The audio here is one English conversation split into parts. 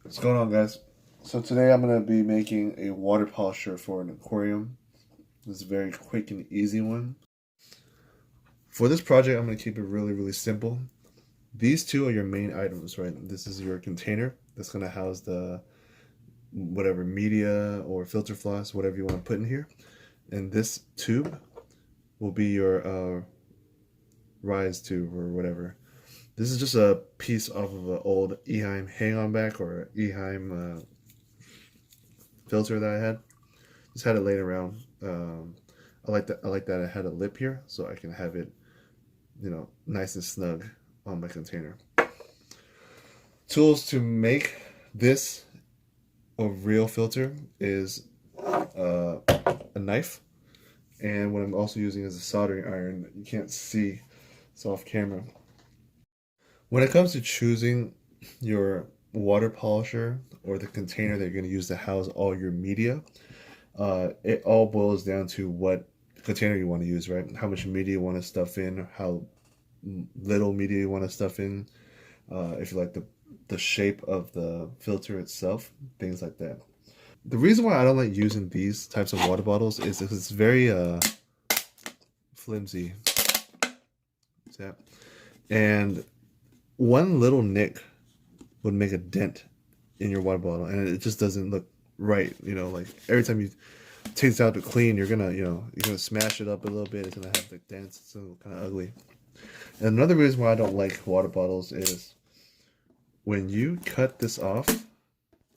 What's going on, guys? So today I'm going to be making a water polisher for an aquarium. This is a very quick and easy one. For this project, I'm going to keep it really simple. These two are your main items, right? This is your container that's going to house the whatever media or filter floss, whatever you want to put in here. And this tube will be your rise tube or whatever. This is just a piece off of an old Eheim hang-on back or Eheim filter that I had. Just had it laying around. I like that it had a lip here, so I can have it, nice and snug on my container. Tools to make this a real filter is a knife, and what I'm also using is a soldering iron that you can't see. It's off camera. When it comes to choosing your water polisher or the container that you're going to use to house all your media, it all boils down to what container you want to use, right? How much media you want to stuff in, how little media you want to stuff in, if you like the shape of the filter itself, things like that. The reason why I don't like using these types of water bottles is because it's very flimsy. Yeah. And one little nick would make a dent in your water bottle, and it just doesn't look right. Like every time you take this out to clean, you're gonna smash it up a little bit. It's gonna have like dents. It's gonna look kind of ugly. And another reason why I don't like water bottles is when you cut this off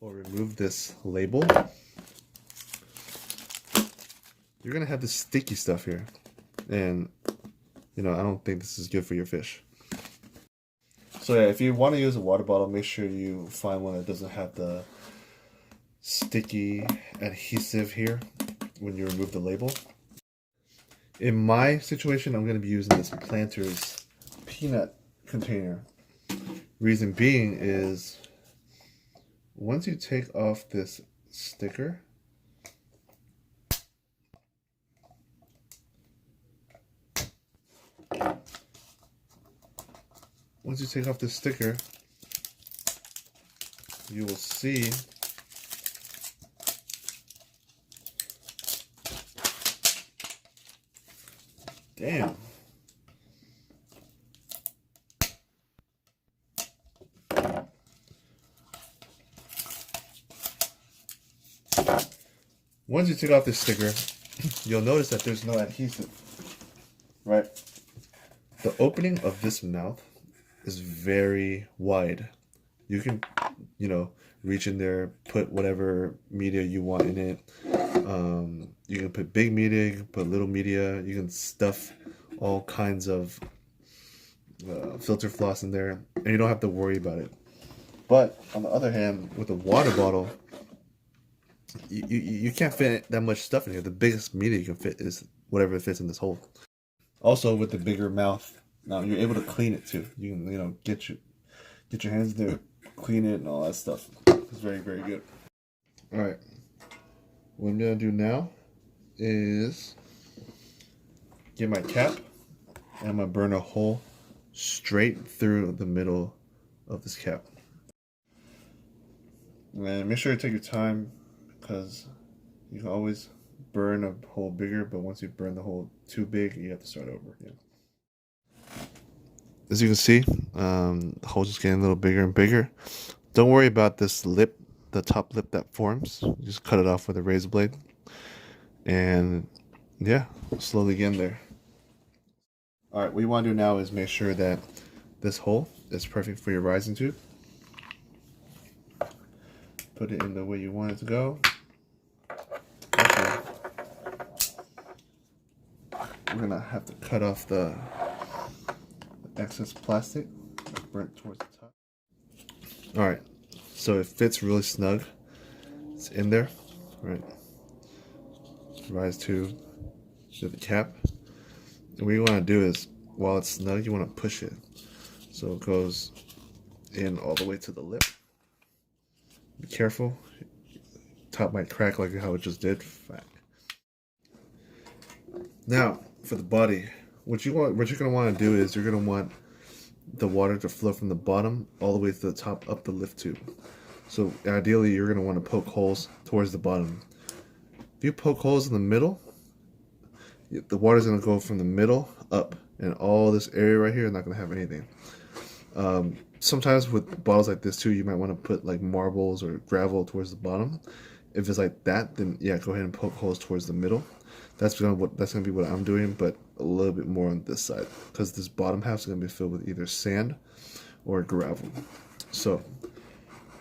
or remove this label, you're gonna have this sticky stuff here, and I don't think this is good for your fish. So yeah, if you want to use a water bottle, make sure you find one that doesn't have the sticky adhesive here when you remove the label. In my situation, I'm going to be using this Planters peanut container. Reason being is once you take off this sticker, you will see damn. Once you take off this sticker, you'll notice that there's no adhesive, right? The opening of this mouth is very wide. You can, reach in there, put whatever media you want in it. You can put big media, you can put little media, you can stuff all kinds of filter floss in there, and you don't have to worry about it. But on the other hand, with a water bottle, you can't fit that much stuff in here. The biggest media you can fit is whatever fits in this hole. Also, with the bigger mouth, now you're able to clean it too. You can, get your hands there, clean it, and all that stuff. It's very good. All right, what I'm gonna do now is get my cap, and I'm gonna burn a hole straight through the middle of this cap. And make sure you take your time, because you can always burn a hole bigger, but once you burn the hole too big, you have to start over. Yeah. As you can see, the hole's just getting a little bigger and bigger. Don't worry about this lip, the top lip that forms. Just cut it off with a razor blade. And yeah, slowly get in there. Alright, what you want to do now is make sure that this hole is perfect for your rising tube. Put it in the way you want it to go. Okay. We're gonna have to cut off the excess plastic burnt towards the top. Alright, so it fits really snug. It's in there, right? Rise tube to the cap. And what you want to do is, while it's snug, you want to push it so it goes in all the way to the lip. Be careful, top might crack like how it just did. Now for the body, what you're gonna want to do is you're gonna want the water to flow from the bottom all the way to the top up the lift tube. So ideally you're going to want to poke holes towards the bottom. If you poke holes in the middle, the water's going to go from the middle up, and all this area right here is not going to have anything. Sometimes with bottles like this too, you might want to put like marbles or gravel towards the bottom. If it's like that, then yeah, go ahead and poke holes towards the middle. That's gonna be what I'm doing, but a little bit more on this side because this bottom half is gonna be filled with either sand or gravel. So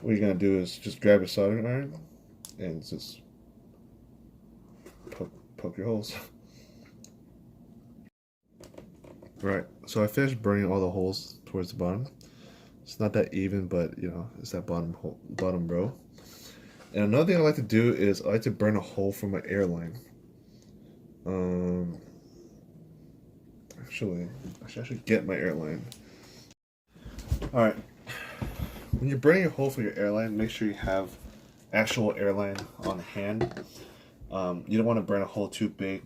what you're gonna do is just grab your soldering iron and just poke your holes. Right. So I finished burning all the holes towards the bottom. It's not that even, but you know, it's that bottom row. And another thing I like to do is I like to burn a hole for my airline. Actually, I should get my airline. Alright. When you're burning a hole for your airline, make sure you have actual airline on hand. You don't want to burn a hole too big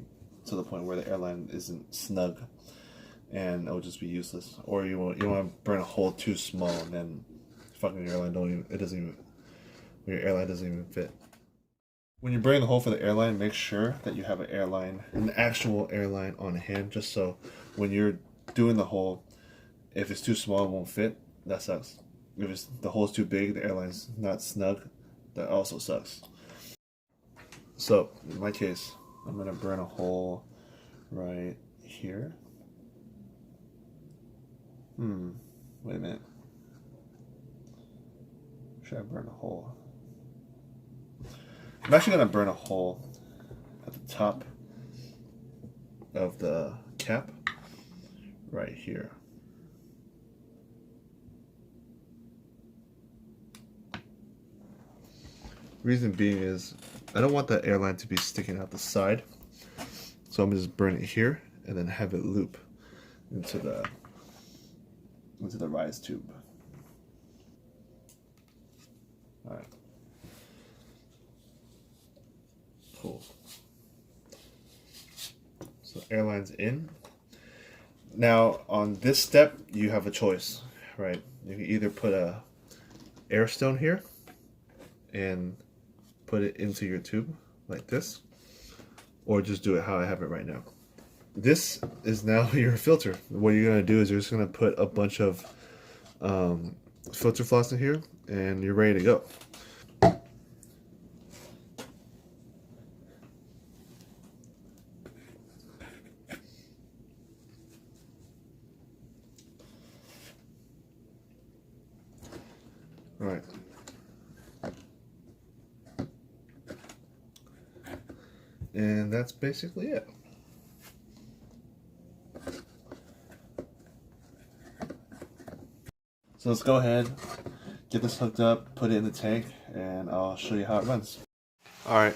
to the point where the airline isn't snug and it will just be useless. Or you want to burn a hole too small and then fucking your airline your airline doesn't even fit. When you're burning the hole for the airline, make sure that you have an actual airline on hand, just so when you're doing the hole, if it's too small, it won't fit. That sucks. If the hole's too big, the airline's not snug, that also sucks. So, in my case, I'm gonna burn a hole right here. Wait a minute. Should I burn a hole? I'm actually gonna burn a hole at the top of the cap right here. Reason being is I don't want that airline to be sticking out the side, so I'm gonna just burn it here and then have it loop into the rise tube. All right. Cool. So airline's in. Now on this step, you have a choice, right? You can either put a air stone here and put it into your tube like this, or just do it how I have it right now. This is now your filter. What you're gonna do is you're just gonna put a bunch of filter floss in here, and you're ready to go. All right. And that's basically it. So let's go ahead, get this hooked up, put it in the tank, and I'll show you how it runs. Alright,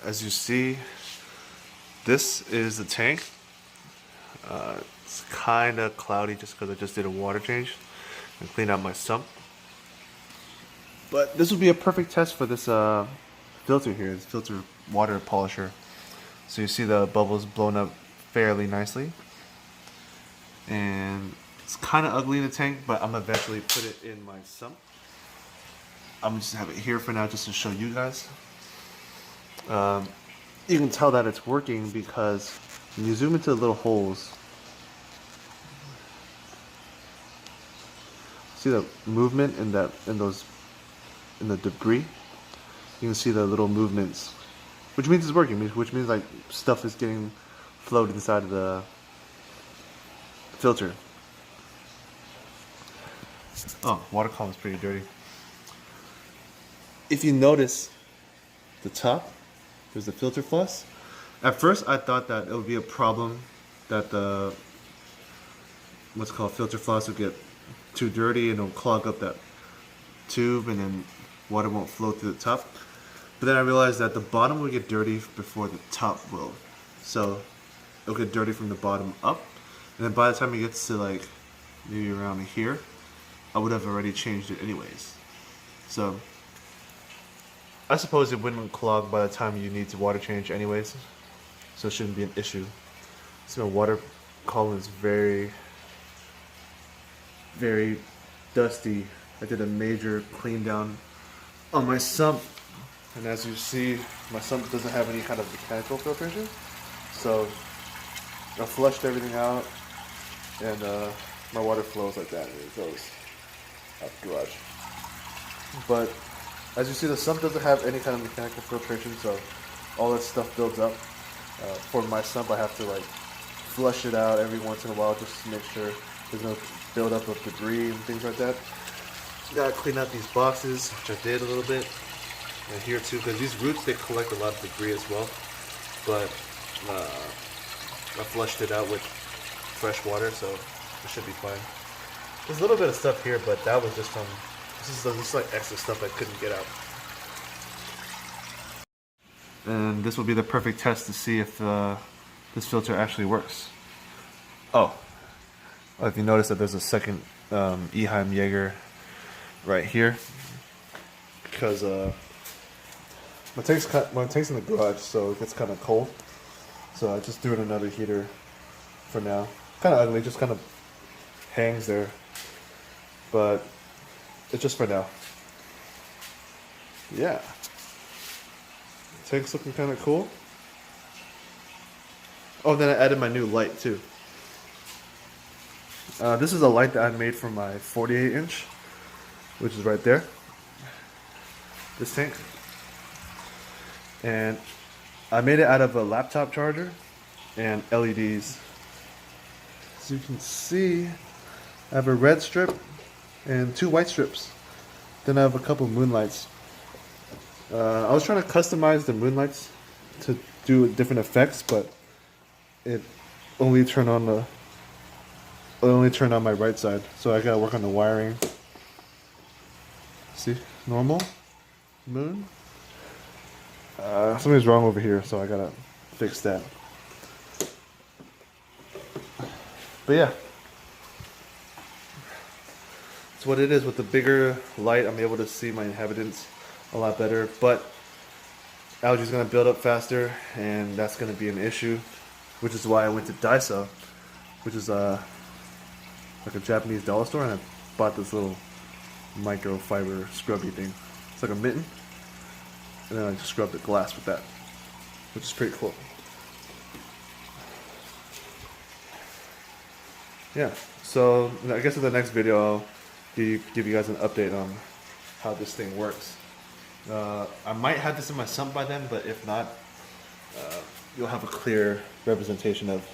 as you see, this is the tank. It's kind of cloudy just because I just did a water change and cleaned out my sump. But this would be a perfect test for this filter here, this filter water polisher. So you see the bubbles blown up fairly nicely. And it's kind of ugly in the tank, but I'm gonna eventually put it in my sump. I'm gonna just have it here for now just to show you guys. You can tell that it's working because when you zoom into the little holes, see the movement in the debris? You can see the little movements, which means it's working, which means like stuff is getting floated inside of the filter. Oh, water column is pretty dirty. If you notice the top, there's the filter floss. At first I thought that it would be a problem that the what's called filter floss would get too dirty and it'll clog up that tube and then water won't flow through the top. But then I realized that the bottom will get dirty before the top will. So it'll get dirty from the bottom up. And then by the time it gets to like maybe around here, I would have already changed it anyways. So I suppose it wouldn't clog by the time you need to water change anyways. So it shouldn't be an issue. So my water column is very, very dusty. I did a major clean down on my sump, and as you see, my sump doesn't have any kind of mechanical filtration, so I flushed everything out, and my water flows like that, and it goes out the garage. But as you see, the sump doesn't have any kind of mechanical filtration, so all that stuff builds up. For my sump, I have to like flush it out every once in a while just to make sure there's no buildup of debris and things like that. Gotta clean out these boxes, which I did a little bit, and here too, because these roots, they collect a lot of debris as well. But I flushed it out with fresh water, so it should be fine. There's a little bit of stuff here, but that was just from, this is like extra stuff I couldn't get out. And this will be the perfect test to see if this filter actually works. Oh, if you notice that there's a second Eheim Jaeger right here, because my tank's in the garage, so it gets kind of cold. So I just threw in another heater for now. Kind of ugly, just kind of hangs there, but it's just for now. Yeah. Tank's looking kind of cool. Oh, then I added my new light too. This is a light that I made for my 48-inch, which is right there. This tank. And I made it out of a laptop charger and LEDs. As you can see, I have a red strip and 2 white strips. Then I have a couple moonlights. I was trying to customize the moonlights to do different effects, but it only turned on my right side, so I gotta work on the wiring. See, normal, moon. Something's wrong over here, so I gotta fix that. But yeah, that's what it is. With the bigger light, I'm able to see my inhabitants a lot better, but algae is going to build up faster, and that's going to be an issue, which is why I went to Daiso, which is like a Japanese dollar store, and I bought this little microfiber scrubby thing. It's like a mitten, and then I just scrub the glass with that, which is pretty cool. Yeah, so I guess in the next video I'll give you guys an update on how this thing works. I might have this in my sump by then, but if not, you'll have a clear representation of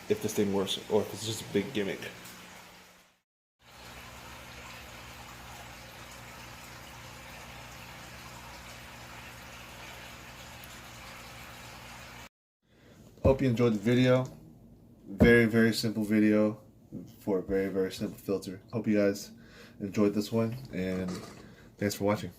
if this thing works or if it's just a big gimmick. Hope you enjoyed the video. Very, very simple video for a very, very simple filter. Hope you guys enjoyed this one, and thanks for watching.